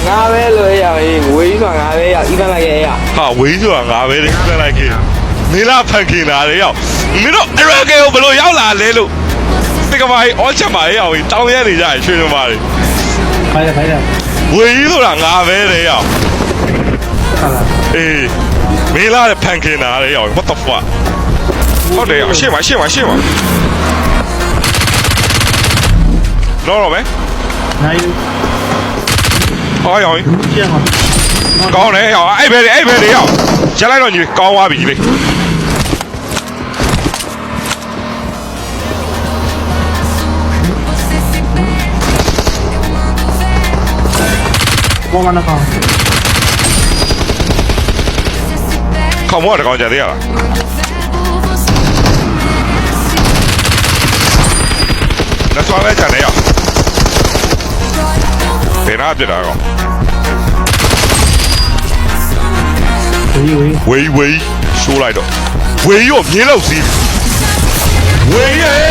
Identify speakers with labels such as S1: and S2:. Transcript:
S1: ငါပဲလို့ရရင်ဝေးဆိုတာငါပဲရဤပန်းလိုက်ရ
S2: ဟာဝေးဆိုတာငါပဲလေပြလိုက်ခဲ့မင်းလားဖန်ခင်တာလေရောက်မင်းတို့အရကေကိုဘလို့ရောက်လာလဲလို့ဒီကမိုင်းအော်ချက်ပါရောက်တောင်းရနေကြရွှေနှမတွေ
S3: ဖိုင်တယ်
S2: ဝေးဆိုတာငါပဲလေရောက်အေးမင်းလားဖန်ခင်တာလေရောက် what the fuck ဟုတ်တယ်ရှေ့မှာလောတော့မယ်
S3: နိုင်
S2: ဟောရောက်
S3: ကျန်ပါ
S2: ကောင်းတယ်ရောက်အဲ့ဘဲလေရောက်ရက်လိုက်တော့ညီကောင်းသွားပြီလေ
S3: ဘောမနာကောင်း
S2: ခေါမောတကောင်ကြသေးရလားလက်စွာပဲကြတယ်ရောက်ဘယ်နာပြတာကောင်ဝေးရှိုးလိုက်တော့ဝေးရောမြင်းလောက်စီးဝေးရဲ့